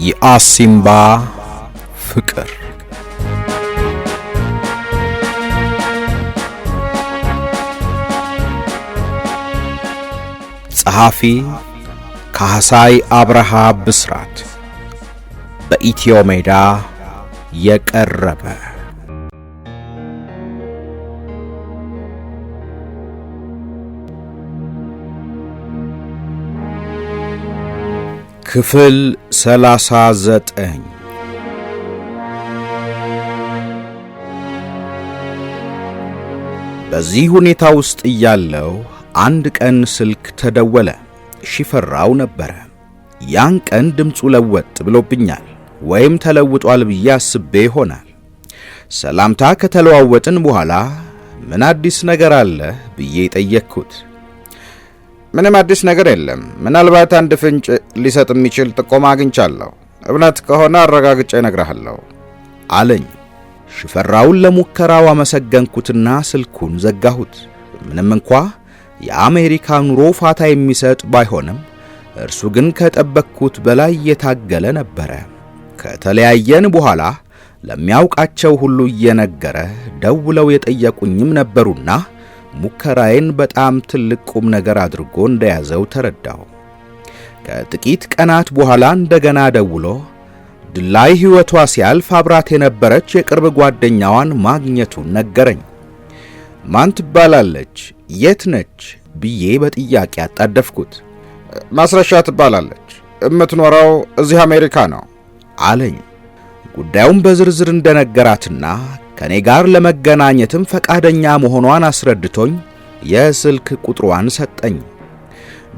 የአሲምባ ፍቅር ጸሐፊ ካህሳይ አብርሃ ብስራት በኢትዮ ሜዳ የቀረበ ክፍል 39 በዚህ ሁኔታ ውስጥ እያለው አንድ ቀን ስልክ ተደወለ። ሽፈራው ነበር። ያን ቀን ድምፁ ለወጥ ብሎብኛል ወይም ተለውጧል ብዬ አስቤ ይሆናል። ሰላምታ ከተለዋወጥን በኋላ ምን አዲስ ነገር አለ ብዬ ጠየቅኩት። ምንም አዲስ ነገር የለም፣ ምናልባት አንድ ፍንጭ ሊሰጥ የሚችል ጥቆማ አግኝቻለሁ። እውነት ከሆነ አረጋግጬ እነግርሃለሁ አለኝ። ሽፈራውን ለሙከራው አመሰገንኩትና ስልኩን ዘጋሁት። ምንም እንኳ የአሜሪካ ኑሮ ፋታ የሚሰጥ ባይሆንም እርሱ ግን ከጠበቅኩት በላይ የታገለ ነበረ። ከተለያየን በኋላ ለሚያውቃቸው ሁሉ እየነገረ ደውለው የጠየቁኝም ነበሩና ሙከራዬን በጣም ትልቅ ቁም ነገር አድርጎ እንደያዘው ተረዳሁ። ከጥቂት ቀናት በኋላ እንደገና ደውሎ ድላይ ሕይወቷ ሲያልፍ አብራት የነበረች የቅርብ ጓደኛዋን ማግኘቱን ነገረኝ። ማን ትባላለች? የት ነች? ብዬ በጥያቄ አጣደፍኩት። ማስረሻ ትባላለች፣ እምትኖረው እዚህ አሜሪካ ነው አለኝ። ጉዳዩን በዝርዝር እንደነገራትና ከኔ ጋር ለመገናኘትም ፈቃደኛ መሆኗን አስረድቶኝ የስልክ ቁጥሯን ሰጠኝ።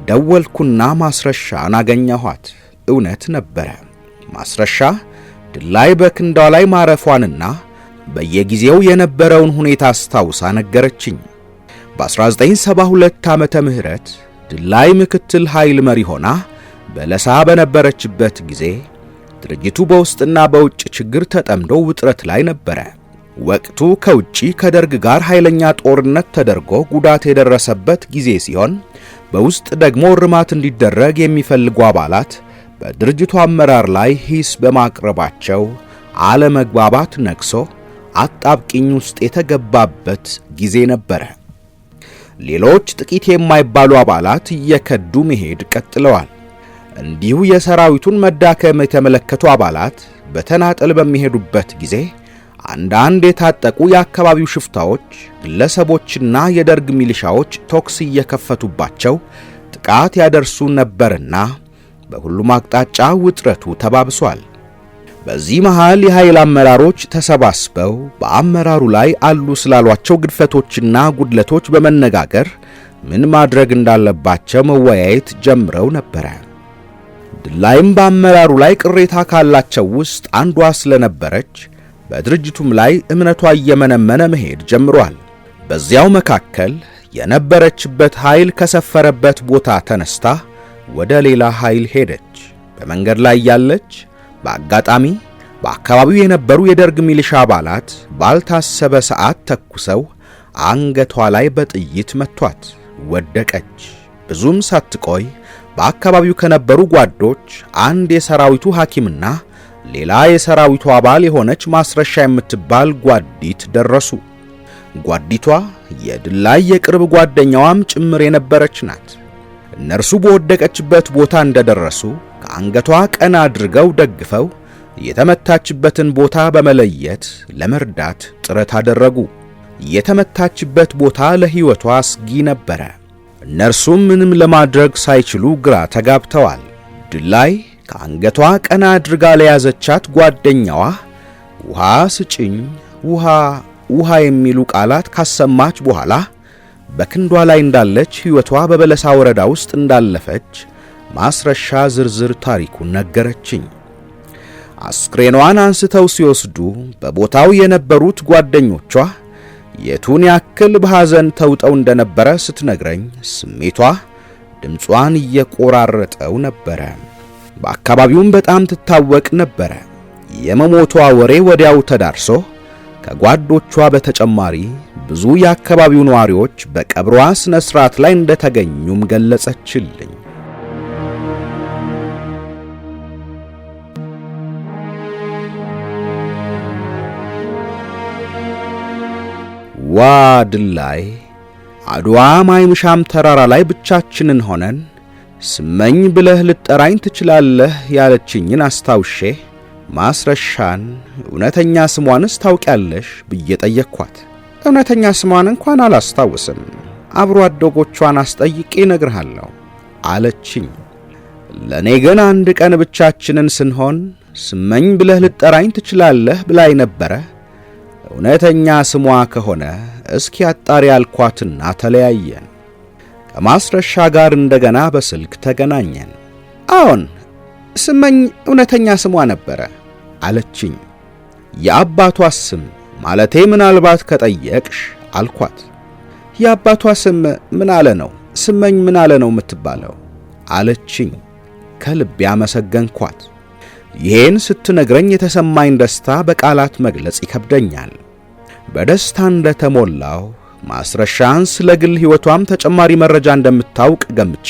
ደወልኩና ማስረሻን አገኘኋት። እውነት ነበረ። ማስረሻ ድላይ በክንዷ ላይ ማረፏንና በየጊዜው የነበረውን ሁኔታ አስታውሳ ነገረችኝ። በ1972 ዓመተ ምህረት ድላይ ምክትል ኃይል መሪ ሆና በለሳ በነበረችበት ጊዜ ድርጅቱ በውስጥና በውጭ ችግር ተጠምዶ ውጥረት ላይ ነበረ። ወቅቱ ከውጪ ከደርግ ጋር ኃይለኛ ጦርነት ተደርጎ ጉዳት የደረሰበት ጊዜ ሲሆን በውስጥ ደግሞ ርማት እንዲደረግ የሚፈልጉ አባላት በድርጅቱ አመራር ላይ ሂስ በማቅረባቸው አለመግባባት ነግሶ አጣብቂኝ ውስጥ የተገባበት ጊዜ ነበረ። ሌሎች ጥቂት የማይባሉ አባላት እየከዱ መሄድ ቀጥለዋል። እንዲሁ የሰራዊቱን መዳከም የተመለከቱ አባላት በተናጠል በሚሄዱበት ጊዜ አንዳንድ የታጠቁ የአካባቢው ሽፍታዎች፣ ግለሰቦችና የደርግ ሚሊሻዎች ቶክስ እየከፈቱባቸው ጥቃት ያደርሱ ነበርና በሁሉም አቅጣጫ ውጥረቱ ተባብሷል። በዚህ መሃል የኃይል አመራሮች ተሰባስበው በአመራሩ ላይ አሉ ስላሏቸው ግድፈቶችና ጉድለቶች በመነጋገር ምን ማድረግ እንዳለባቸው መወያየት ጀምረው ነበረ። ድላይም በአመራሩ ላይ ቅሬታ ካላቸው ውስጥ አንዷ ስለነበረች በድርጅቱም ላይ እምነቷ እየመነመነ መሄድ ጀምሯል። በዚያው መካከል የነበረችበት ኃይል ከሰፈረበት ቦታ ተነስታ ወደ ሌላ ኃይል ሄደች። በመንገድ ላይ ያለች በአጋጣሚ በአካባቢው የነበሩ የደርግ ሚሊሻ አባላት ባልታሰበ ሰዓት ተኩሰው አንገቷ ላይ በጥይት መቷት፣ ወደቀች። ብዙም ሳትቆይ በአካባቢው ከነበሩ ጓዶች አንድ የሰራዊቱ ሐኪምና ሌላ የሰራዊቱ አባል የሆነች ማስረሻ የምትባል ጓዲት ደረሱ። ጓዲቷ የድላይ የቅርብ ጓደኛዋም ጭምር የነበረች ናት። እነርሱ በወደቀችበት ቦታ እንደደረሱ ከአንገቷ ቀና አድርገው ደግፈው የተመታችበትን ቦታ በመለየት ለመርዳት ጥረት አደረጉ። የተመታችበት ቦታ ለሕይወቷ አስጊ ነበረ። እነርሱም ምንም ለማድረግ ሳይችሉ ግራ ተጋብተዋል። ድላይ ከአንገቷ ቀና አድርጋ ለያዘቻት ጓደኛዋ ውሃ ስጭኝ፣ ውሃ ውሃ የሚሉ ቃላት ካሰማች በኋላ በክንዷ ላይ እንዳለች ሕይወቷ በበለሳ ወረዳ ውስጥ እንዳለፈች ማስረሻ ዝርዝር ታሪኩን ነገረችኝ። አስክሬኗን አንስተው ሲወስዱ በቦታው የነበሩት ጓደኞቿ የቱን ያክል በሐዘን ተውጠው እንደነበረ ስትነግረኝ ስሜቷ ድምጿን እየቆራረጠው ነበረ። በአካባቢውም በጣም ትታወቅ ነበረ። የመሞቷ ወሬ ወዲያው ተዳርሶ ከጓዶቿ በተጨማሪ ብዙ የአካባቢው ነዋሪዎች በቀብሯ ስነ ስርዓት ላይ እንደተገኙም ገለጸችልኝ። ዋ ድላይ አድዋ ማይምሻም ተራራ ላይ ብቻችንን ሆነን ስመኝ ብለህ ልጠራኝ ትችላለህ ያለችኝን አስታውሼ ማስረሻን እውነተኛ ስሟንስ ታውቂያለሽ ብዬ ጠየቅኳት። እውነተኛ ስሟን እንኳን አላስታውስም፣ አብሮ አደጎቿን አስጠይቄ እነግርሃለሁ አለችኝ። ለኔ ግን አንድ ቀን ብቻችንን ስንሆን ስመኝ ብለህ ልጠራኝ ትችላለህ ብላኝ ነበረ። እውነተኛ ስሟ ከሆነ እስኪ አጣሪ አልኳትና ተለያየን። ከማስረሻ ጋር እንደገና በስልክ ተገናኘን። አዎን ስመኝ እውነተኛ ስሟ ነበረ አለችኝ። የአባቷ ስም ማለቴ ምናልባት ከጠየቅሽ አልኳት። የአባቷ ስም ምን አለ ነው? ስመኝ ምን አለ ነው የምትባለው አለችኝ። ከልቤ አመሰገንኳት። ይሄን ስትነግረኝ የተሰማኝ ደስታ በቃላት መግለጽ ይከብደኛል። በደስታ እንደተሞላው ማስረሻን ስለ ግል ሕይወቷም ተጨማሪ መረጃ እንደምታውቅ ገምቼ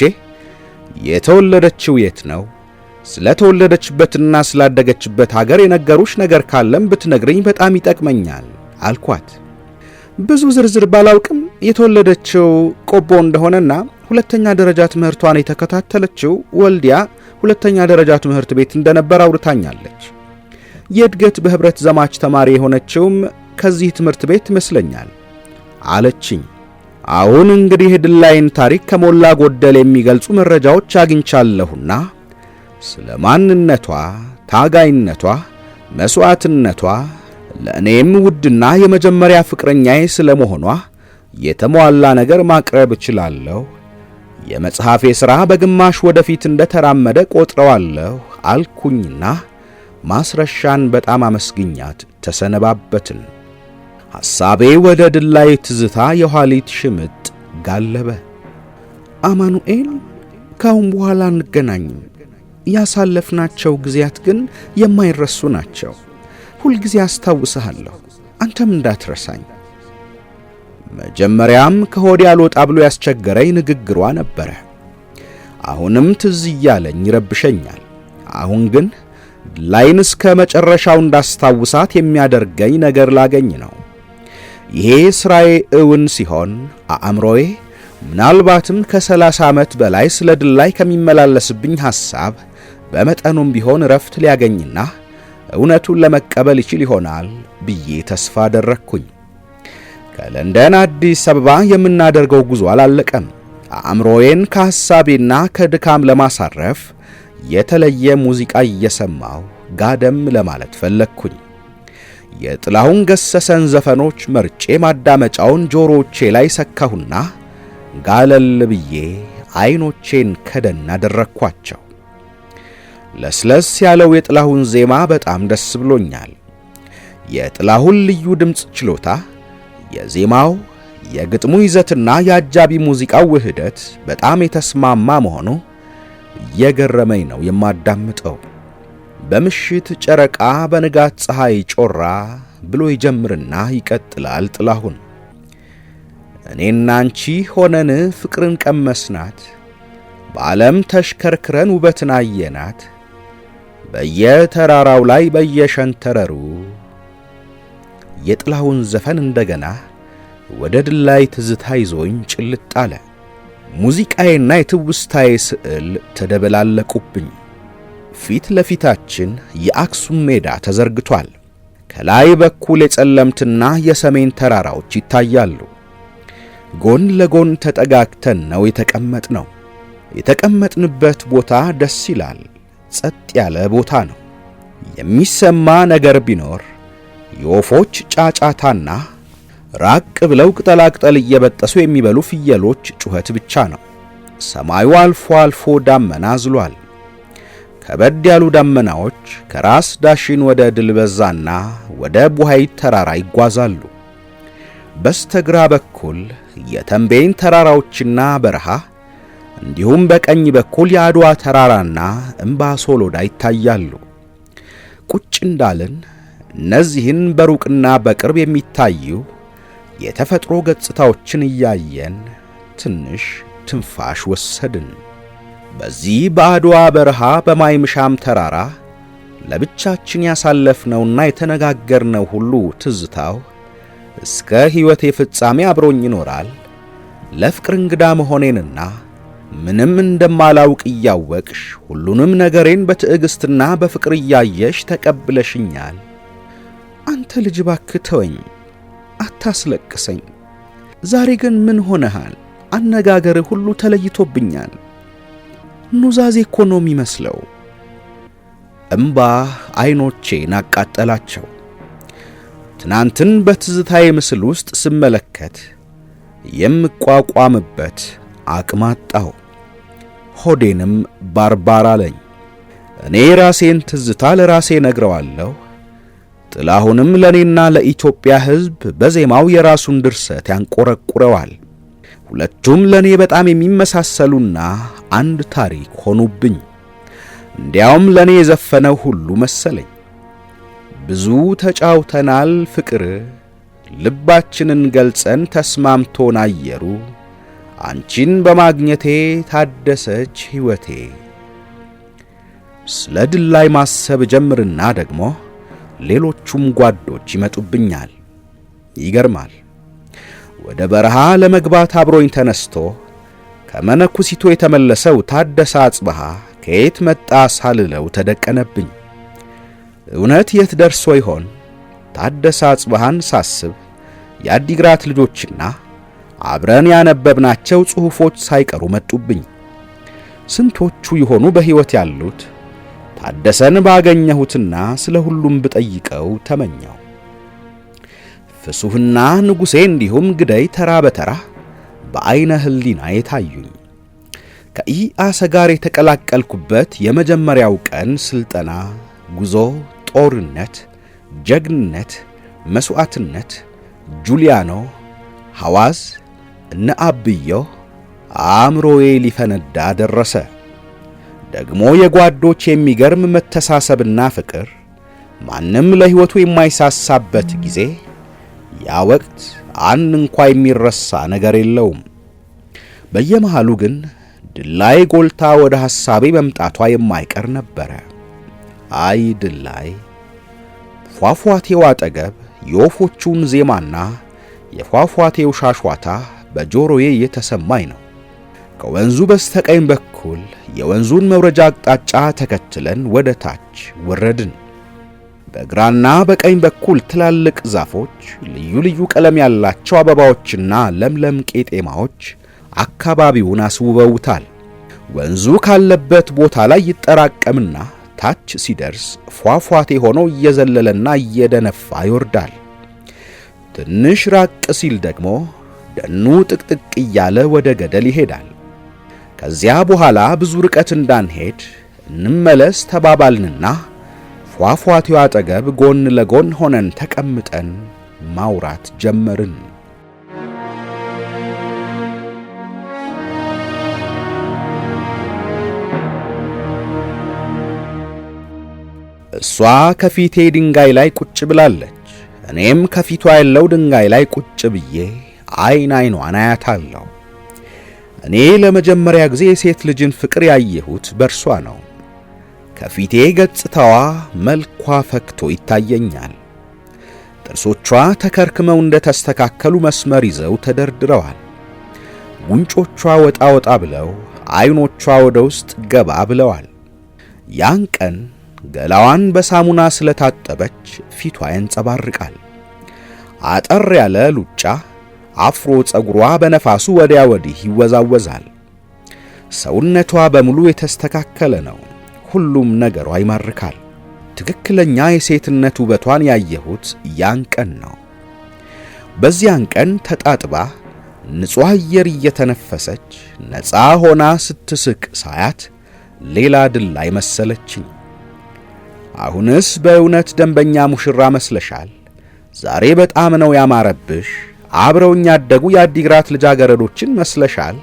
የተወለደችው የት ነው፣ ስለ ተወለደችበትና ስላደገችበት ሀገር የነገሩሽ ነገር ካለም ብትነግረኝ በጣም ይጠቅመኛል አልኳት። ብዙ ዝርዝር ባላውቅም የተወለደችው ቆቦ እንደሆነና ሁለተኛ ደረጃ ትምህርቷን የተከታተለችው ወልዲያ ሁለተኛ ደረጃ ትምህርት ቤት እንደነበር አውርታኛለች። የእድገት በህብረት ዘማች ተማሪ የሆነችውም ከዚህ ትምህርት ቤት ይመስለኛል አለችኝ። አሁን እንግዲህ ድላይን ታሪክ ከሞላ ጎደል የሚገልጹ መረጃዎች አግኝቻለሁና ስለ ማንነቷ፣ ታጋይነቷ፣ መስዋዕትነቷ ለእኔም ውድና የመጀመሪያ ፍቅረኛዬ ስለመሆኗ የተሟላ ነገር ማቅረብ እችላለሁ። የመጽሐፌ ሥራ በግማሽ ወደፊት እንደተራመደ ቆጥረዋለሁ አልኩኝና ማስረሻን በጣም አመስግኛት ተሰነባበትን። ሐሳቤ ወደ ድላይ ትዝታ የኋሊት ሽምጥ ጋለበ። አማኑኤል ካሁን በኋላ እንገናኝም። ያሳለፍናቸው ጊዜያት ግን የማይረሱ ናቸው። ሁልጊዜ አስታውስሃለሁ፣ አንተም እንዳትረሳኝ። መጀመሪያም ከሆዴ አልወጣ ብሎ ያስቸገረኝ ንግግሯ ነበረ። አሁንም ትዝ እያለኝ ይረብሸኛል። አሁን ግን ድላይን እስከ መጨረሻው እንዳስታውሳት የሚያደርገኝ ነገር ላገኝ ነው። ይሄ ሥራዬ እውን ሲሆን አእምሮዬ ምናልባትም ከ30 ዓመት በላይ ስለ ድላይ ከሚመላለስብኝ ሐሳብ በመጠኑም ቢሆን ረፍት ሊያገኝና እውነቱን ለመቀበል ይችል ይሆናል ብዬ ተስፋ አደረግኩኝ። ከለንደን አዲስ አበባ የምናደርገው ጉዞ አላለቀም። አእምሮዬን ከሐሳቤና ከድካም ለማሳረፍ የተለየ ሙዚቃ እየሰማሁ ጋደም ለማለት ፈለግኩኝ። የጥላሁን ገሰሰን ዘፈኖች መርጬ ማዳመጫውን ጆሮቼ ላይ ሰካሁና ጋለል ብዬ አይኖቼን ከደን አደረኳቸው። ለስለስ ያለው የጥላሁን ዜማ በጣም ደስ ብሎኛል። የጥላሁን ልዩ ድምፅ ችሎታ፣ የዜማው የግጥሙ ይዘትና የአጃቢ ሙዚቃው ውህደት በጣም የተስማማ መሆኑ እየገረመኝ ነው የማዳምጠው። በምሽት ጨረቃ በንጋት ፀሐይ ጮራ ብሎ ይጀምርና ይቀጥላል ጥላሁን። እኔና አንቺ ሆነን ፍቅርን ቀመስናት፣ በዓለም ተሽከርክረን ውበትን አየናት፣ በየተራራው ላይ በየሸንተረሩ። የጥላሁን ዘፈን እንደገና ወደ ድላይ ትዝታ ይዞኝ ጭልጥ አለ። ሙዚቃዬና የትውስታዬ ስዕል ተደበላለቁብኝ። ፊት ለፊታችን የአክሱም ሜዳ ተዘርግቷል። ከላይ በኩል የጸለምትና የሰሜን ተራራዎች ይታያሉ። ጎን ለጎን ተጠጋግተን ነው የተቀመጥነው። የተቀመጥንበት ቦታ ደስ ይላል። ጸጥ ያለ ቦታ ነው። የሚሰማ ነገር ቢኖር የወፎች ጫጫታና ራቅ ብለው ቅጠላቅጠል እየበጠሱ የሚበሉ ፍየሎች ጩኸት ብቻ ነው። ሰማዩ አልፎ አልፎ ዳመና ዝሏል። ከበድ ያሉ ዳመናዎች ከራስ ዳሽን ወደ ድልበዛና ወደ ቡሃይት ተራራ ይጓዛሉ። በስተግራ በኩል የተንቤን ተራራዎችና በረሃ እንዲሁም በቀኝ በኩል የአድዋ ተራራና እምባ ሶሎዳ ይታያሉ። ቁጭ እንዳልን እነዚህን በሩቅና በቅርብ የሚታዩ የተፈጥሮ ገጽታዎችን እያየን ትንሽ ትንፋሽ ወሰድን። በዚህ በአድዋ በረሃ በማይምሻም ተራራ ለብቻችን ያሳለፍነውና የተነጋገርነው ሁሉ ትዝታው እስከ ሕይወቴ ፍጻሜ አብሮኝ ይኖራል። ለፍቅር እንግዳ መሆኔንና ምንም እንደማላውቅ እያወቅሽ ሁሉንም ነገሬን በትዕግስትና በፍቅር እያየሽ ተቀብለሽኛል። አንተ ልጅ እባክህ ተወኝ፣ አታስለቅሰኝ። ዛሬ ግን ምን ሆነሃል? አነጋገርህ ሁሉ ተለይቶብኛል። ኑዛዜ እኮ ነው የሚመስለው። እምባ ዓይኖቼን አቃጠላቸው። ትናንትን በትዝታዬ ምስል ውስጥ ስመለከት የምቋቋምበት አቅም አጣሁ። ሆዴንም ባርባር አለኝ። እኔ ራሴን ትዝታ ለራሴ ነግረዋለሁ። ጥላሁንም ለኔና ለኢትዮጵያ ሕዝብ በዜማው የራሱን ድርሰት ያንቆረቁረዋል። ሁለቱም ለኔ በጣም የሚመሳሰሉና አንድ ታሪክ ሆኑብኝ። እንዲያውም ለኔ የዘፈነው ሁሉ መሰለኝ። ብዙ ተጫውተናል ፍቅር፣ ልባችንን ገልጸን ተስማምቶን አየሩ፣ አንቺን በማግኘቴ ታደሰች ሕይወቴ። ስለ ድል ላይ ማሰብ ጀምርና ደግሞ ሌሎቹም ጓዶች ይመጡብኛል። ይገርማል። ወደ በረሃ ለመግባት አብሮኝ ተነስቶ ከመነኩሲቱ የተመለሰው ታደሰ አጽብሃ ከየት መጣ ሳልለው ተደቀነብኝ። እውነት የት ደርሶ ይሆን? ታደሰ አጽብሃን ሳስብ የአዲግራት ልጆችና አብረን ያነበብናቸው ጽሑፎች ሳይቀሩ መጡብኝ። ስንቶቹ ይሆኑ በሕይወት ያሉት? ታደሰን ባገኘሁትና ስለ ሁሉም ብጠይቀው ተመኘው። ፍሱህና ንጉሴ እንዲሁም ግደይ ተራ በተራ በዐይነ ሕሊና የታዩኝ። ከኢአሰ ጋር የተቀላቀልኩበት የመጀመሪያው ቀን ስልጠና፣ ጉዞ፣ ጦርነት፣ ጀግንነት፣ መሥዋዕትነት፣ ጁሊያኖ፣ ሐዋዝ፣ እነ አብዮ አእምሮዬ ሊፈነዳ ደረሰ። ደግሞ የጓዶች የሚገርም መተሳሰብና ፍቅር፣ ማንም ለሕይወቱ የማይሳሳበት ጊዜ። ያ ወቅት አንድ እንኳ የሚረሳ ነገር የለውም። በየመሃሉ ግን ድላይ ጎልታ ወደ ሐሳቤ መምጣቷ የማይቀር ነበረ። አይ ድላይ! ፏፏቴው አጠገብ የወፎቹን ዜማና የፏፏቴው ሻሽዋታ በጆሮዬ የተሰማኝ ነው። ከወንዙ በስተቀኝ በኩል የወንዙን መውረጃ አቅጣጫ ተከትለን ወደ ታች ወረድን። በግራና በቀኝ በኩል ትላልቅ ዛፎች፣ ልዩ ልዩ ቀለም ያላቸው አበባዎችና ለምለም ቄጤማዎች አካባቢውን አስውበውታል። ወንዙ ካለበት ቦታ ላይ ይጠራቀምና ታች ሲደርስ ፏፏቴ ሆኖ እየዘለለና እየደነፋ ይወርዳል። ትንሽ ራቅ ሲል ደግሞ ደኑ ጥቅጥቅ እያለ ወደ ገደል ይሄዳል። ከዚያ በኋላ ብዙ ርቀት እንዳንሄድ እንመለስ ተባባልንና ፏፏቴው አጠገብ ጎን ለጎን ሆነን ተቀምጠን ማውራት ጀመርን። እሷ ከፊቴ ድንጋይ ላይ ቁጭ ብላለች። እኔም ከፊቷ ያለው ድንጋይ ላይ ቁጭ ብዬ አይን አይኗን አያታለሁ። እኔ ለመጀመሪያ ጊዜ የሴት ልጅን ፍቅር ያየሁት በእርሷ ነው። ከፊቴ ገጽታዋ መልኳ ፈክቶ ይታየኛል። ጥርሶቿ ተከርክመው እንደ ተስተካከሉ መስመር ይዘው ተደርድረዋል። ጉንጮቿ ወጣ ወጣ ብለው አይኖቿ ወደ ውስጥ ገባ ብለዋል። ያን ቀን ገላዋን በሳሙና ስለታጠበች ፊቷ ያንጸባርቃል። አጠር ያለ ሉጫ አፍሮ ጸጉሯ በነፋሱ ወዲያ ወዲህ ይወዛወዛል። ሰውነቷ በሙሉ የተስተካከለ ነው። ሁሉም ነገሯ ይማርካል። ትክክለኛ የሴትነት ውበቷን ያየሁት ያን ቀን ነው። በዚያን ቀን ተጣጥባ ንጹሕ አየር እየተነፈሰች ነፃ ሆና ስትስቅ ሳያት ሌላ ድላይ መሰለችኝ። አሁንስ በእውነት ደንበኛ ሙሽራ መስለሻል። ዛሬ በጣም ነው ያማረብሽ። አብረውኝ ያደጉ የአዲግራት ልጃገረዶችን መስለሻል።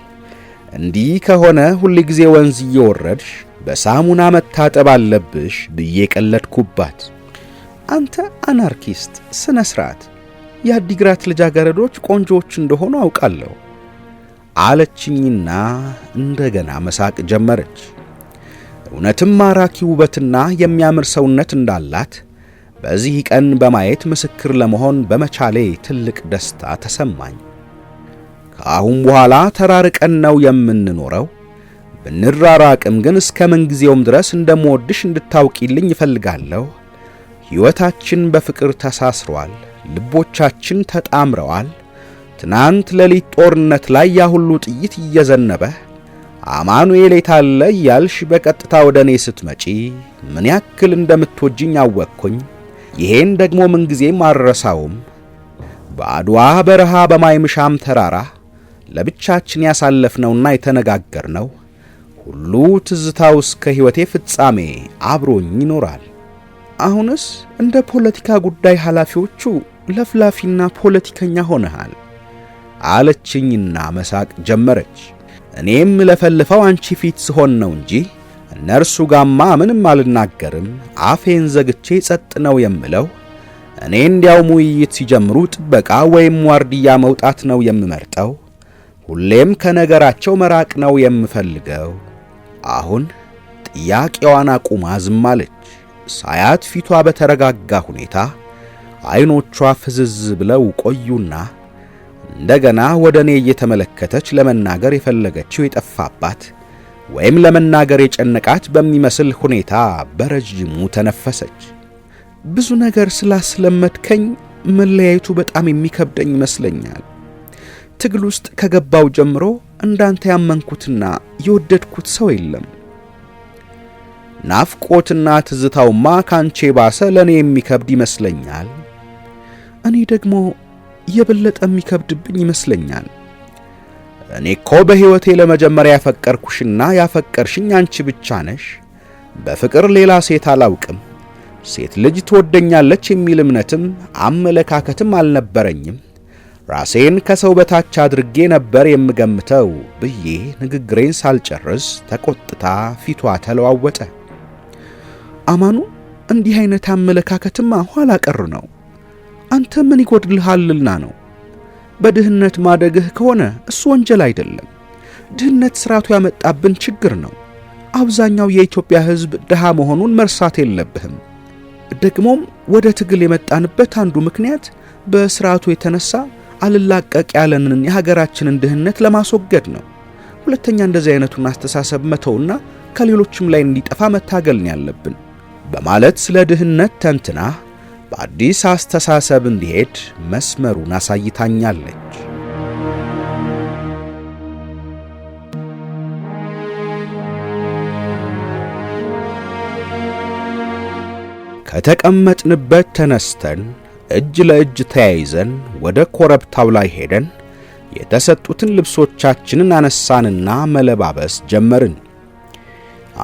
እንዲህ ከሆነ ሁል ጊዜ ወንዝ እየወረድሽ በሳሙና መታጠብ አለብሽ ብዬ ቀለድኩባት። አንተ አናርኪስት፣ ስነ ስርዓት! የአዲግራት ልጃገረዶች ቆንጆዎች እንደሆኑ አውቃለሁ አለችኝና እንደገና መሳቅ ጀመረች። እውነትም ማራኪ ውበትና የሚያምር ሰውነት እንዳላት በዚህ ቀን በማየት ምስክር ለመሆን በመቻሌ ትልቅ ደስታ ተሰማኝ። ከአሁን በኋላ ተራርቀን ነው የምንኖረው። ብንራራቅም ግን እስከ ምንጊዜውም ድረስ እንደምወድሽ እንድታውቂልኝ እፈልጋለሁ። ሕይወታችን በፍቅር ተሳስሯል፣ ልቦቻችን ተጣምረዋል። ትናንት ሌሊት ጦርነት ላይ ያ ሁሉ ጥይት እየዘነበ አማኑኤል የታለ እያልሽ በቀጥታ ወደ እኔ ስትመጪ ምን ያክል እንደምትወጂኝ አወቅኩኝ። ይሄን ደግሞ ምንጊዜም አልረሳውም። በአድዋ በረሃ በማይምሻም ተራራ ለብቻችን ያሳለፍነውና የተነጋገርነው ሁሉ ትዝታው እስከ ሕይወቴ ፍጻሜ አብሮኝ ይኖራል። አሁንስ እንደ ፖለቲካ ጉዳይ ኃላፊዎቹ ለፍላፊና ፖለቲከኛ ሆነሃል አለችኝና መሳቅ ጀመረች። እኔም ለፈልፈው አንቺ ፊት ስሆን ነው እንጂ እነርሱ ጋማ ምንም አልናገርም፣ አፌን ዘግቼ ጸጥ ነው የምለው። እኔ እንዲያውም ውይይት ሲጀምሩ ጥበቃ ወይም ዋርድያ መውጣት ነው የምመርጠው። ሁሌም ከነገራቸው መራቅ ነው የምፈልገው። አሁን ጥያቄዋን አቁማ ዝም አለች። ሳያት ፊቷ በተረጋጋ ሁኔታ አይኖቿ ፍዝዝ ብለው ቆዩና እንደገና ወደ እኔ እየተመለከተች ለመናገር የፈለገችው የጠፋባት ወይም ለመናገር የጨነቃት በሚመስል ሁኔታ በረጅሙ ተነፈሰች። ብዙ ነገር ስላስለመድከኝ መለያየቱ በጣም የሚከብደኝ ይመስለኛል። ትግል ውስጥ ከገባው ጀምሮ እንዳንተ ያመንኩትና የወደድኩት ሰው የለም። ናፍቆትና ትዝታውማ ካንቺ ባሰ ለኔ የሚከብድ ይመስለኛል። እኔ ደግሞ የበለጠ የሚከብድብኝ ይመስለኛል። እኔ እኮ በሕይወቴ ለመጀመሪያ ያፈቀርኩሽና ያፈቀርሽኝ አንቺ ብቻ ነሽ። በፍቅር ሌላ ሴት አላውቅም። ሴት ልጅ ትወደኛለች የሚል እምነትም አመለካከትም አልነበረኝም። ራሴን ከሰው በታች አድርጌ ነበር የምገምተው ብዬ ንግግሬን ሳልጨርስ ተቆጥታ ፊቷ ተለዋወጠ። አማኑ፣ እንዲህ አይነት አመለካከትማ ኋላ ቀር ነው። አንተ ምን ይጎድልሃልና ነው? በድህነት ማደግህ ከሆነ እሱ ወንጀል አይደለም። ድህነት ስርዓቱ ያመጣብን ችግር ነው። አብዛኛው የኢትዮጵያ ሕዝብ ድሃ መሆኑን መርሳት የለብህም። ደግሞም ወደ ትግል የመጣንበት አንዱ ምክንያት በስርዓቱ የተነሳ አልላቀቅ ያለንን የሀገራችንን ድህነት ለማስወገድ ነው። ሁለተኛ እንደዚህ አይነቱን አስተሳሰብ መተውና ከሌሎችም ላይ እንዲጠፋ መታገልን ያለብን በማለት ስለ ድህነት ተንትና በአዲስ አስተሳሰብ እንዲሄድ መስመሩን አሳይታኛለች። ከተቀመጥንበት ተነስተን እጅ ለእጅ ተያይዘን ወደ ኮረብታው ላይ ሄደን የተሰጡትን ልብሶቻችንን አነሳንና መለባበስ ጀመርን።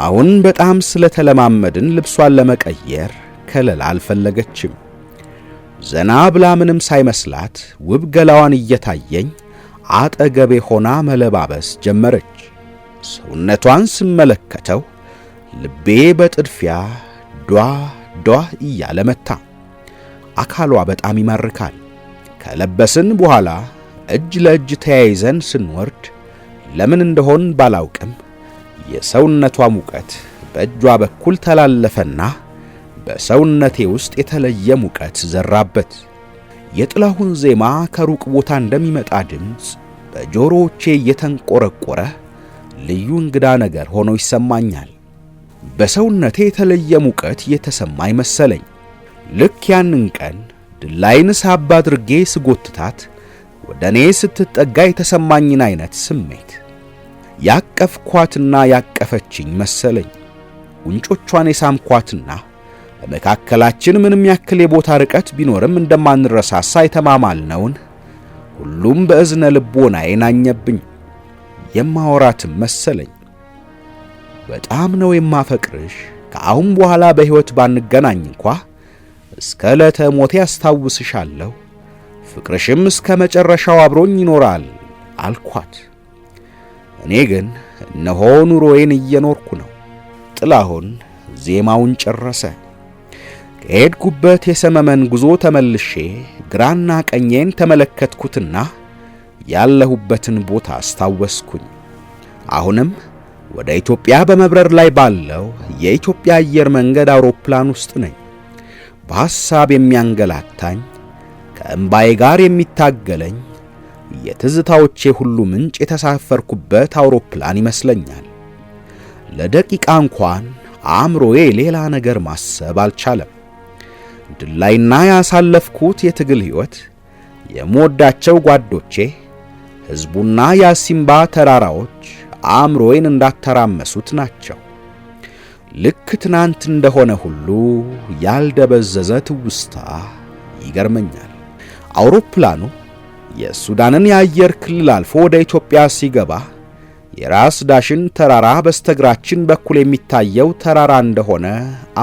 አሁን በጣም ስለተለማመድን ልብሷን ለመቀየር ከለላ አልፈለገችም። ዘና ብላ ምንም ሳይመስላት ውብ ገላዋን እየታየኝ አጠገቤ ሆና መለባበስ ጀመረች። ሰውነቷን ስመለከተው ልቤ በጥድፊያ ዷ ዷ እያለ መታ። አካሏ በጣም ይማርካል። ከለበስን በኋላ እጅ ለእጅ ተያይዘን ስንወርድ ለምን እንደሆን ባላውቅም የሰውነቷ ሙቀት በእጇ በኩል ተላለፈና በሰውነቴ ውስጥ የተለየ ሙቀት ዘራበት። የጥላሁን ዜማ ከሩቅ ቦታ እንደሚመጣ ድምፅ በጆሮዎቼ እየተንቆረቆረ ልዩ እንግዳ ነገር ሆኖ ይሰማኛል። በሰውነቴ የተለየ ሙቀት የተሰማኝ መሰለኝ። ልክ ያንን ቀን ድላይን ሳብ አድርጌ ስጎትታት ወደ እኔ ስትጠጋ የተሰማኝን አይነት ስሜት ያቀፍኳትና ያቀፈችኝ መሰለኝ። ጉንጮቿን የሳምኳትና በመካከላችን ምንም ያክል የቦታ ርቀት ቢኖርም እንደማንረሳሳ የተማማልነውን ሁሉም በእዝነ ልቦናዬ ናኘብኝ። የማወራትም መሰለኝ። በጣም ነው የማፈቅርሽ። ከአሁን በኋላ በሕይወት ባንገናኝ እንኳ እስከ ዕለተ ሞቴ አስታውስሻለሁ። ፍቅርሽም እስከ መጨረሻው አብሮኝ ይኖራል አልኳት። እኔ ግን እነሆ ኑሮዬን እየኖርኩ ነው። ጥላሁን ዜማውን ጨረሰ። ከሄድኩበት የሰመመን ጉዞ ተመልሼ ግራና ቀኜን ተመለከትኩትና ያለሁበትን ቦታ አስታወስኩኝ። አሁንም ወደ ኢትዮጵያ በመብረር ላይ ባለው የኢትዮጵያ አየር መንገድ አውሮፕላን ውስጥ ነኝ። በሐሳብ የሚያንገላታኝ ከእምባዬ ጋር የሚታገለኝ የትዝታዎቼ ሁሉ ምንጭ የተሳፈርኩበት አውሮፕላን ይመስለኛል። ለደቂቃ እንኳን አእምሮዬ ሌላ ነገር ማሰብ አልቻለም። ድላይና ያሳለፍኩት የትግል ሕይወት፣ የምወዳቸው ጓዶቼ፣ ሕዝቡና የአሲምባ ተራራዎች አእምሮዬን እንዳተራመሱት ናቸው። ልክ ትናንት እንደሆነ ሁሉ ያልደበዘዘ ትውስታ ይገርመኛል። አውሮፕላኑ የሱዳንን የአየር ክልል አልፎ ወደ ኢትዮጵያ ሲገባ የራስ ዳሽን ተራራ በስተግራችን በኩል የሚታየው ተራራ እንደሆነ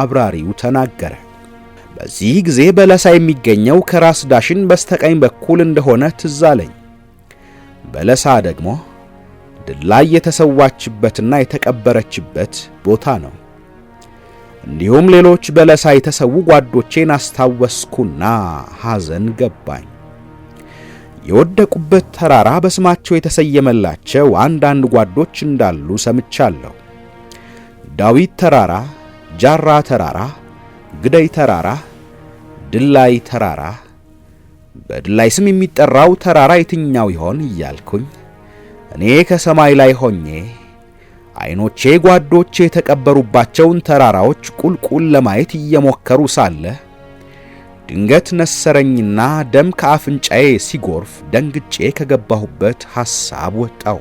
አብራሪው ተናገረ። በዚህ ጊዜ በለሳ የሚገኘው ከራስ ዳሽን በስተቀኝ በኩል እንደሆነ ትዝ አለኝ። በለሳ ደግሞ ድላይ የተሰዋችበትና የተቀበረችበት ቦታ ነው። እንዲሁም ሌሎች በለሳ የተሰዉ ጓዶቼን አስታወስኩና ሐዘን ገባኝ። የወደቁበት ተራራ በስማቸው የተሰየመላቸው አንዳንድ ጓዶች እንዳሉ ሰምቻለሁ። ዳዊት ተራራ፣ ጃራ ተራራ፣ ግደይ ተራራ፣ ድላይ ተራራ። በድላይ ስም የሚጠራው ተራራ የትኛው ይሆን እያልኩኝ እኔ ከሰማይ ላይ ሆኜ አይኖቼ ጓዶቼ የተቀበሩባቸውን ተራራዎች ቁልቁል ለማየት እየሞከሩ ሳለ ድንገት ነሰረኝና ደም ከአፍንጫዬ ሲጎርፍ ደንግጬ ከገባሁበት ሐሳብ ወጣው።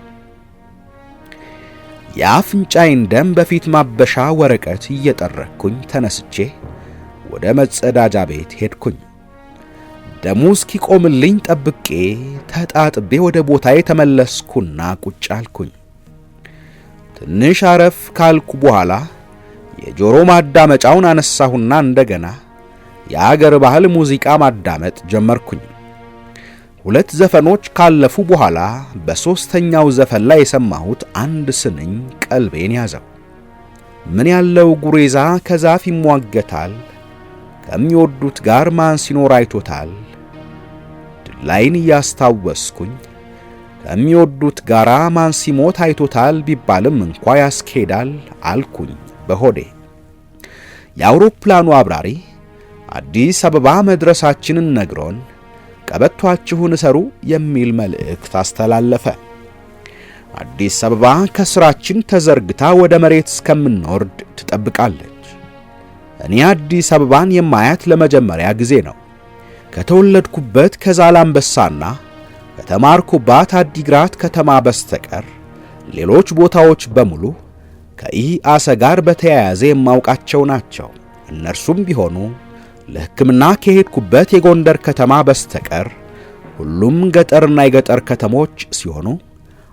የአፍንጫዬን ደም በፊት ማበሻ ወረቀት እየጠረኩኝ ተነስቼ ወደ መጸዳጃ ቤት ሄድኩኝ። ደሙ እስኪቆምልኝ ጠብቄ ተጣጥቤ ወደ ቦታዬ ተመለስኩና ቁጭ አልኩኝ። ትንሽ አረፍ ካልኩ በኋላ የጆሮ ማዳመጫውን አነሳሁና እንደገና የአገር ባህል ሙዚቃ ማዳመጥ ጀመርኩኝ። 2 ዘፈኖች ካለፉ በኋላ በሶስተኛው ዘፈን ላይ የሰማሁት አንድ ስንኝ ቀልቤን ያዘው። ምን ያለው ጉሬዛ ከዛፍ ይሟገታል፣ ከሚወዱት ጋር ማን ሲኖር አይቶታል። ድላይን እያስታወስኩኝ ከሚወዱት ጋር ማን ሲሞት አይቶታል ቢባልም እንኳ ያስኬዳል አልኩኝ በሆዴ። የአውሮፕላኑ አብራሪ አዲስ አበባ መድረሳችንን ነግሮን ቀበቷችሁን እሰሩ የሚል መልእክት አስተላለፈ። አዲስ አበባ ከስራችን ተዘርግታ ወደ መሬት እስከምንወርድ ትጠብቃለች። እኔ አዲስ አበባን የማያት ለመጀመሪያ ጊዜ ነው። ከተወለድኩበት ከዛላምበሳና ከተማርኩባት አዲግራት ከተማ በስተቀር ሌሎች ቦታዎች በሙሉ ከኢአሰ ጋር በተያያዘ የማውቃቸው ናቸው። እነርሱም ቢሆኑ ለሕክምና ከሄድኩበት የጎንደር ከተማ በስተቀር ሁሉም ገጠርና የገጠር ከተሞች ሲሆኑ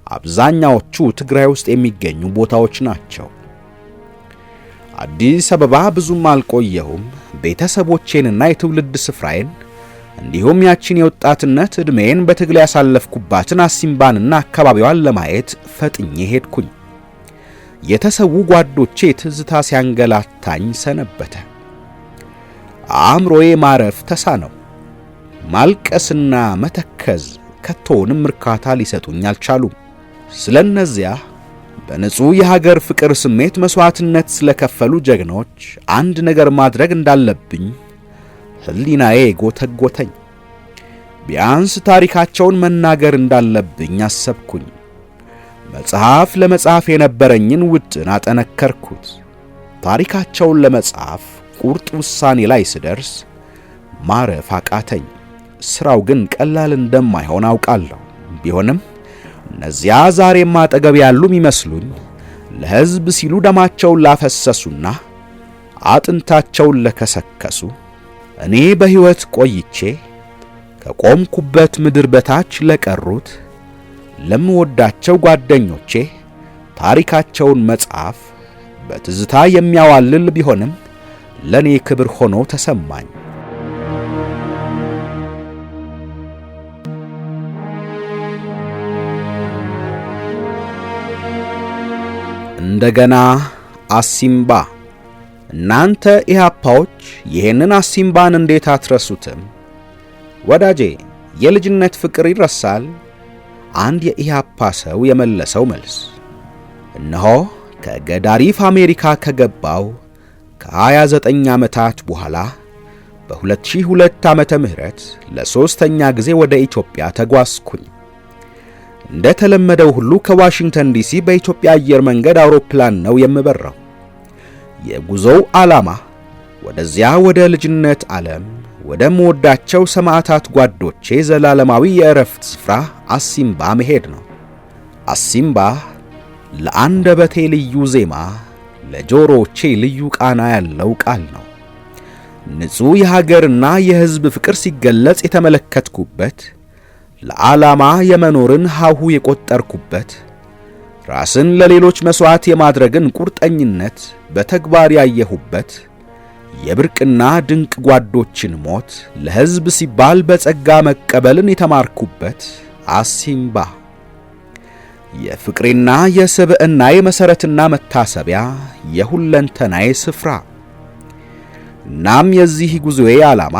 አብዛኛዎቹ ትግራይ ውስጥ የሚገኙ ቦታዎች ናቸው። አዲስ አበባ ብዙም አልቆየሁም። ቤተሰቦቼንና የትውልድ ስፍራዬን እንዲሁም ያችን የወጣትነት ዕድሜን በትግል ያሳለፍኩባትን አሲምባንና አካባቢዋን ለማየት ፈጥኜ ሄድኩኝ። የተሰዉ ጓዶቼ ትዝታ ሲያንገላታኝ ሰነበተ። አእምሮዬ ማረፍ ተሳነው። ማልቀስና መተከዝ ከቶውንም እርካታ ሊሰጡኝ አልቻሉም። ስለነዚያ በንጹሕ የሀገር ፍቅር ስሜት መስዋዕትነት ስለከፈሉ ጀግኖች አንድ ነገር ማድረግ እንዳለብኝ ሕሊናዬ ጎተጎተኝ። ቢያንስ ታሪካቸውን መናገር እንዳለብኝ አሰብኩኝ። መጽሐፍ ለመጻፍ የነበረኝን ውጥን አጠነከርኩት። ታሪካቸውን ለመጻፍ ቁርጥ ውሳኔ ላይ ስደርስ ማረፍ አቃተኝ። ሥራው ግን ቀላል እንደማይሆን አውቃለሁ። ቢሆንም እነዚያ ዛሬም አጠገብ ያሉ የሚመስሉኝ ለሕዝብ ሲሉ ደማቸውን ላፈሰሱና አጥንታቸውን ለከሰከሱ እኔ በሕይወት ቆይቼ ከቆምኩበት ምድር በታች ለቀሩት ለምወዳቸው ጓደኞቼ ታሪካቸውን መጻፍ በትዝታ የሚያዋልል ቢሆንም ለኔ ክብር ሆኖ ተሰማኝ። እንደገና አሲምባ። እናንተ ኢህአፓዎች ይሄንን አሲምባን እንዴት አትረሱትም? ወዳጄ የልጅነት ፍቅር ይረሳል? አንድ የኢህአፓ ሰው የመለሰው መልስ እነሆ ከገዳሪፍ አሜሪካ ከገባው ከ29 ዓመታት በኋላ በ2002 ዓመተ ምህረት ለሶስተኛ ጊዜ ወደ ኢትዮጵያ ተጓዝኩኝ። እንደተለመደው ሁሉ ከዋሽንግተን ዲሲ በኢትዮጵያ አየር መንገድ አውሮፕላን ነው የምበረው። የጉዞው ዓላማ ወደዚያ ወደ ልጅነት ዓለም ወደ መወዳቸው ሰማዕታት ጓዶቼ ዘላለማዊ የእረፍት ስፍራ አሲምባ መሄድ ነው። አሲምባ ለአንደበቴ ልዩ ዜማ፣ ለጆሮቼ ልዩ ቃና ያለው ቃል ነው። ንጹሕ የሀገርና የሕዝብ ፍቅር ሲገለጽ የተመለከትኩበት፣ ለዓላማ የመኖርን ሀሁ የቆጠርኩበት፣ ራስን ለሌሎች መሥዋዕት የማድረግን ቁርጠኝነት በተግባር ያየሁበት፣ የብርቅና ድንቅ ጓዶችን ሞት ለሕዝብ ሲባል በጸጋ መቀበልን የተማርኩበት አሲምባ የፍቅሬና የስብዕናዬ መሠረትና መታሰቢያ የሁለንተናዬ ስፍራ። እናም የዚህ ጉዞዬ ዓላማ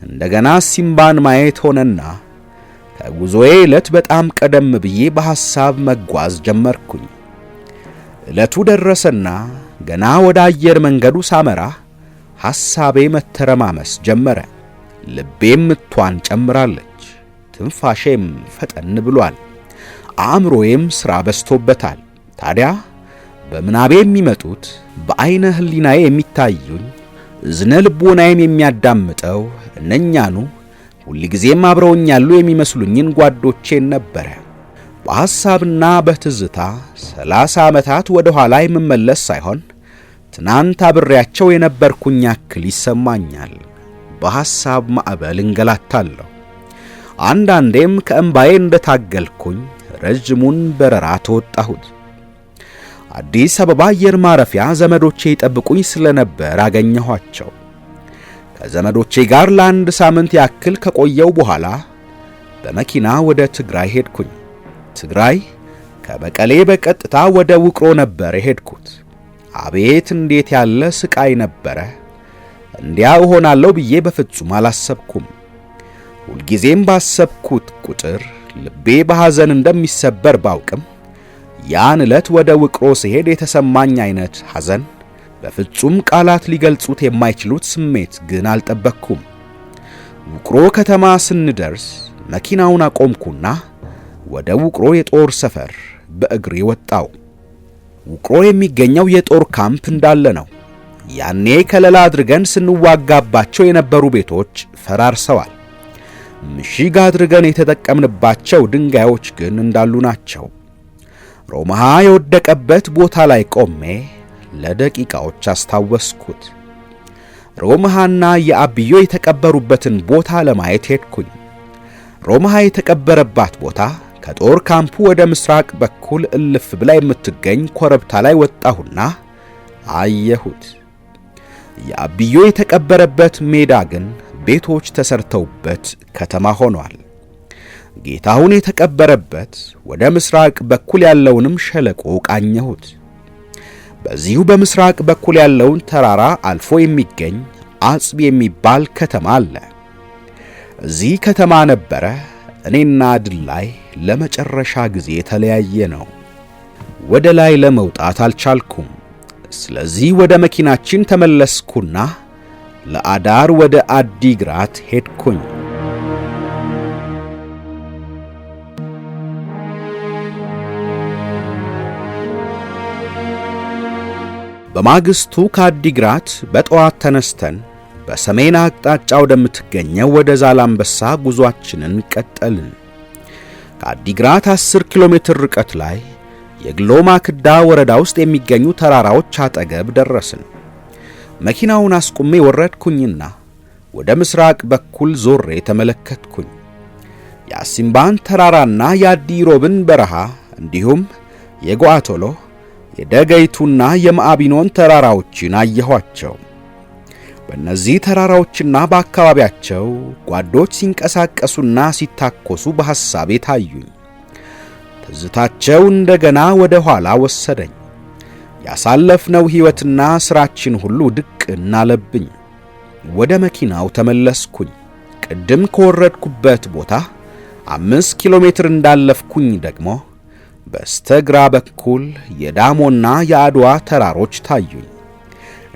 እንደገና አሲምባን ማየት ሆነና ከጉዞዬ ዕለት በጣም ቀደም ብዬ በሐሳብ መጓዝ ጀመርኩኝ። ዕለቱ ደረሰና ገና ወደ አየር መንገዱ ሳመራ ሐሳቤ መተረማመስ ጀመረ። ልቤም ምቷን ጨምራለች፣ ትንፋሼም ፈጠን ብሏል፣ አእምሮዬም ሥራ በዝቶበታል። ታዲያ በምናቤ የሚመጡት፣ በዐይነ ሕሊናዬ የሚታዩኝ፣ እዝነ ልቦናዬም የሚያዳምጠው እነኛኑ ሁልጊዜም አብረውኝ ያሉ የሚመስሉኝን ጓዶቼን ነበረ። በሐሳብና በትዝታ 30 ዓመታት ወደ ኋላ የምመለስ ሳይሆን ትናንት አብሬያቸው የነበርኩኝ ያክል ይሰማኛል። በሐሳብ ማዕበል እንገላታለሁ። አንዳንዴም ከእምባዬ እንደታገልኩኝ ረጅሙን በረራ ተወጣሁት። አዲስ አበባ አየር ማረፊያ ዘመዶቼ ይጠብቁኝ ስለነበር አገኘኋቸው። ከዘመዶቼ ጋር ለአንድ ሳምንት ያክል ከቆየው በኋላ በመኪና ወደ ትግራይ ሄድኩኝ። ትግራይ ከመቀሌ በቀጥታ ወደ ውቅሮ ነበር የሄድኩት። አቤት እንዴት ያለ ስቃይ ነበረ! እንዲያ እሆናለሁ ብዬ በፍጹም አላሰብኩም። ሁልጊዜም ባሰብኩት ቁጥር ልቤ በሐዘን እንደሚሰበር ባውቅም ያን ዕለት ወደ ውቅሮ ሲሄድ የተሰማኝ አይነት ሐዘን፣ በፍጹም ቃላት ሊገልጹት የማይችሉት ስሜት ግን አልጠበቅኩም። ውቅሮ ከተማ ስንደርስ መኪናውን አቆምኩና ወደ ውቅሮ የጦር ሰፈር በእግሬ ወጣው። ውቅሮ የሚገኘው የጦር ካምፕ እንዳለ ነው። ያኔ ከለላ አድርገን ስንዋጋባቸው የነበሩ ቤቶች ፈራርሰዋል። ምሽግ አድርገን የተጠቀምንባቸው ድንጋዮች ግን እንዳሉ ናቸው። ሮማሃ የወደቀበት ቦታ ላይ ቆሜ ለደቂቃዎች አስታወስኩት። ሮማሃና የአብዮ የተቀበሩበትን ቦታ ለማየት ሄድኩኝ። ሮማሃ የተቀበረባት ቦታ ከጦር ካምፑ ወደ ምስራቅ በኩል እልፍ ብላ የምትገኝ ኮረብታ ላይ ወጣሁና አየሁት። የአብዮ የተቀበረበት ሜዳ ግን ቤቶች ተሰርተውበት ከተማ ሆኗል። ጌታሁን የተቀበረበት ወደ ምስራቅ በኩል ያለውንም ሸለቆ ቃኘሁት። በዚሁ በምስራቅ በኩል ያለውን ተራራ አልፎ የሚገኝ አጽብ የሚባል ከተማ አለ። እዚህ ከተማ ነበረ እኔና ድላይ ለመጨረሻ ጊዜ የተለያየ ነው። ወደ ላይ ለመውጣት አልቻልኩም። ስለዚህ ወደ መኪናችን ተመለስኩና ለአዳር ወደ አዲግራት ሄድኩኝ። በማግስቱ ከአዲግራት በጠዋት ተነስተን በሰሜን አቅጣጫ ወደምትገኘው ወደ ዛላምበሳ ጉዟችንን ቀጠልን። ከአዲግራት 10 ኪሎ ሜትር ርቀት ላይ የግሎማ ክዳ ወረዳ ውስጥ የሚገኙ ተራራዎች አጠገብ ደረስን። መኪናውን አስቁሜ ወረድኩኝና ወደ ምስራቅ በኩል ዞሬ ተመለከትኩኝ። የአሲምባን ተራራና የአዲሮብን በረሃ እንዲሁም የጓቶሎ የደገይቱና የማአቢኖን ተራራዎችን አየኋቸው። በእነዚህ ተራራዎችና በአካባቢያቸው ጓዶች ሲንቀሳቀሱና ሲታኮሱ በሐሳቤ ታዩኝ። ትዝታቸው እንደገና ወደ ኋላ ወሰደኝ። ያሳለፍነው ሕይወትና ሥራችን ሁሉ ድቅን አለብኝ። ወደ መኪናው ተመለስኩኝ። ቅድም ከወረድኩበት ቦታ 5 ኪሎ ሜትር እንዳለፍኩኝ ደግሞ በስተግራ በኩል የዳሞና የአድዋ ተራሮች ታዩኝ።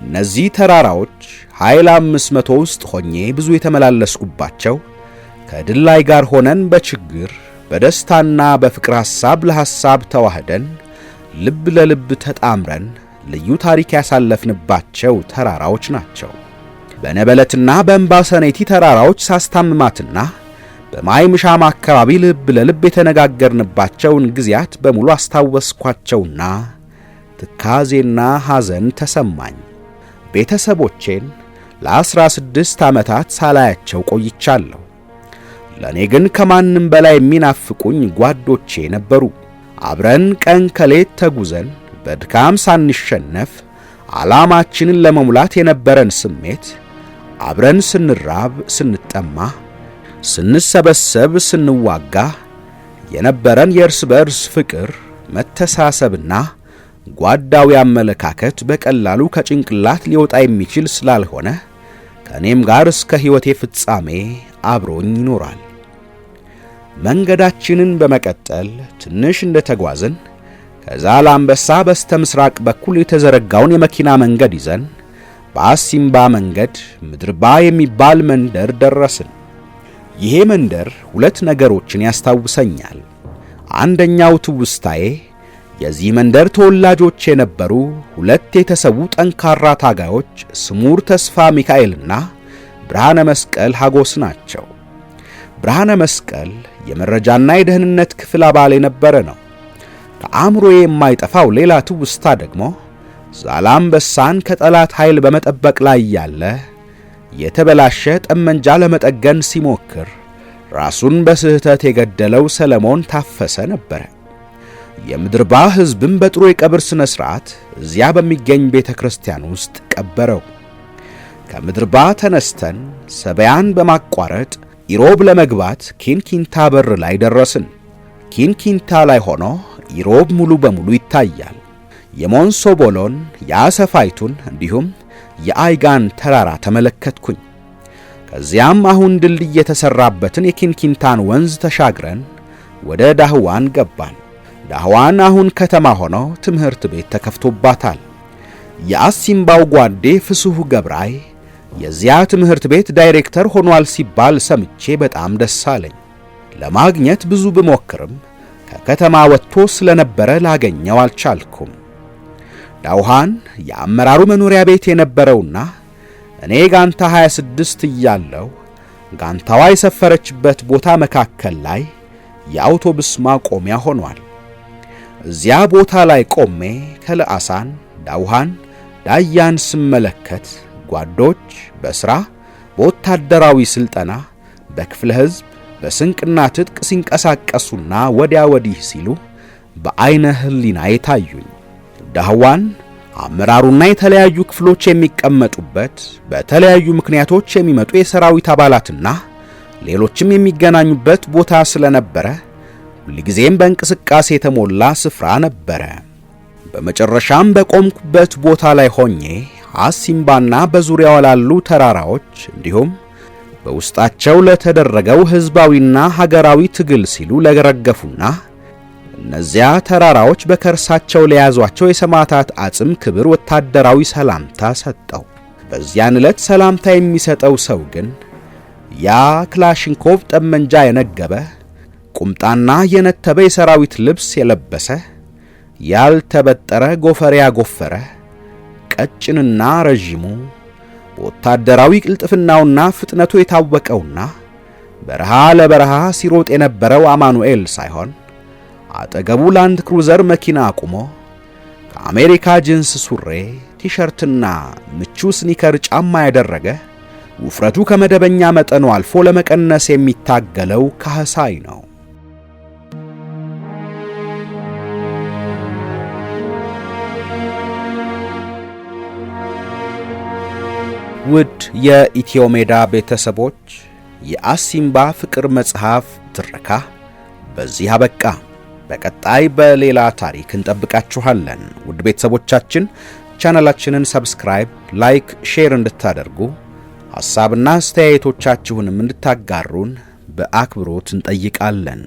እነዚህ ተራራዎች በኃይል 500 ውስጥ ሆኜ ብዙ የተመላለስኩባቸው ከድላይ ጋር ሆነን በችግር በደስታና በፍቅር ሐሳብ ለሐሳብ ተዋህደን ልብ ለልብ ተጣምረን ልዩ ታሪክ ያሳለፍንባቸው ተራራዎች ናቸው። በነበለትና በእምባሰኔቲ ተራራዎች ሳስታምማትና በማይ ምሻም አካባቢ ልብ ለልብ የተነጋገርንባቸውን ጊዜያት በሙሉ አስታወስኳቸውና ትካዜና ሐዘን ተሰማኝ። ቤተሰቦቼን ለ16 ዓመታት ሳላያቸው ቆይቻለሁ። ለኔ ግን ከማንም በላይ የሚናፍቁኝ ጓዶቼ ነበሩ። አብረን ቀን ከሌት ተጉዘን በድካም ሳንሸነፍ ዓላማችንን ለመሙላት የነበረን ስሜት፣ አብረን ስንራብ ስንጠማ፣ ስንሰበሰብ ስንዋጋ የነበረን የእርስ በእርስ ፍቅር፣ መተሳሰብና ጓዳዊ አመለካከት በቀላሉ ከጭንቅላት ሊወጣ የሚችል ስላልሆነ ከኔም ጋር እስከ ሕይወቴ ፍጻሜ አብሮኝ ይኖራል። መንገዳችንን በመቀጠል ትንሽ እንደተጓዝን ከዛላምበሳ በስተ ምስራቅ በኩል የተዘረጋውን የመኪና መንገድ ይዘን በአሲምባ መንገድ ምድርባ የሚባል መንደር ደረስን። ይሄ መንደር ሁለት ነገሮችን ያስታውሰኛል። አንደኛው ትውስታዬ የዚህ መንደር ተወላጆች የነበሩ ሁለት የተሰዉ ጠንካራ ታጋዮች ስሙር ተስፋ ሚካኤልና ብርሃነ መስቀል ሀጎስ ናቸው። ብርሃነ መስቀል የመረጃና የደህንነት ክፍል አባል የነበረ ነው። ከአእምሮዬ የማይጠፋው ሌላ ትውስታ ደግሞ ዛላምበሳን ከጠላት ኃይል በመጠበቅ ላይ ያለ የተበላሸ ጠመንጃ ለመጠገን ሲሞክር ራሱን በስህተት የገደለው ሰለሞን ታፈሰ ነበረ። የምድርባ ሕዝብም በጥሩ የቀብር ስነ ሥርዓት እዚያ በሚገኝ ቤተ ክርስቲያን ውስጥ ቀበረው። ከምድርባ ተነስተን ሰበያን በማቋረጥ ኢሮብ ለመግባት ኪንኪንታ በር ላይ ደረስን። ኪንኪንታ ላይ ሆኖ ኢሮብ ሙሉ በሙሉ ይታያል። የሞንሶቦሎን የአሰፋይቱን እንዲሁም የአይጋን ተራራ ተመለከትኩኝ። ከዚያም አሁን ድልድይ የተሰራበትን የኪንኪንታን ወንዝ ተሻግረን ወደ ዳህዋን ገባን። ዳህዋን አሁን ከተማ ሆኖ ትምህርት ቤት ተከፍቶባታል። የአሲምባው ጓዴ ፍሱህ ገብራይ የዚያ ትምህርት ቤት ዳይሬክተር ሆኗል ሲባል ሰምቼ በጣም ደስ አለኝ። ለማግኘት ብዙ ብሞክርም ከከተማ ወጥቶ ስለነበረ ላገኘው አልቻልኩም። ዳውሃን የአመራሩ መኖሪያ ቤት የነበረውና እኔ ጋንታ 26 እያለሁ ጋንታዋ የሰፈረችበት ቦታ መካከል ላይ የአውቶቡስ ማቆሚያ ሆኗል። እዚያ ቦታ ላይ ቆሜ ከለአሳን፣ ዳውሃን፣ ዳያን ስመለከት ጓዶች በሥራ በወታደራዊ ስልጠና በክፍለ ሕዝብ በስንቅና ትጥቅ ሲንቀሳቀሱና ወዲያ ወዲህ ሲሉ በአይነ ህሊና የታዩኝ። ዳህዋን አመራሩና የተለያዩ ክፍሎች የሚቀመጡበት በተለያዩ ምክንያቶች የሚመጡ የሰራዊት አባላትና ሌሎችም የሚገናኙበት ቦታ ስለነበረ ሁልጊዜም በእንቅስቃሴ የተሞላ ስፍራ ነበረ። በመጨረሻም በቆምኩበት ቦታ ላይ ሆኜ አሲምባና በዙሪያው ላሉ ተራራዎች እንዲሁም በውስጣቸው ለተደረገው ሕዝባዊና ሀገራዊ ትግል ሲሉ ለገረገፉና እነዚያ ተራራዎች በከርሳቸው ለያዟቸው የሰማዕታት አጽም ክብር ወታደራዊ ሰላምታ ሰጠው። በዚያን ዕለት ሰላምታ የሚሰጠው ሰው ግን ያ ክላሽንኮቭ ጠመንጃ የነገበ ቁምጣና የነተበ የሰራዊት ልብስ የለበሰ ያልተበጠረ ጎፈሬ ያጎፈረ ቀጭንና ረዥሙ በወታደራዊ ቅልጥፍናውና ፍጥነቱ የታወቀውና በረሃ ለበረሃ ሲሮጥ የነበረው አማኑኤል ሳይሆን አጠገቡ ላንድ ክሩዘር መኪና አቁሞ ከአሜሪካ ጂንስ ሱሪ ቲሸርትና ምቹ ስኒከር ጫማ ያደረገ ውፍረቱ ከመደበኛ መጠኑ አልፎ ለመቀነስ የሚታገለው ካህሳይ ነው። ውድ የኢትዮ ሜዳ ቤተሰቦች የአሲምባ ፍቅር መጽሐፍ ትረካ በዚህ አበቃ። በቀጣይ በሌላ ታሪክ እንጠብቃችኋለን። ውድ ቤተሰቦቻችን ቻናላችንን ሰብስክራይብ፣ ላይክ፣ ሼር እንድታደርጉ ሐሳብና አስተያየቶቻችሁንም እንድታጋሩን በአክብሮት እንጠይቃለን።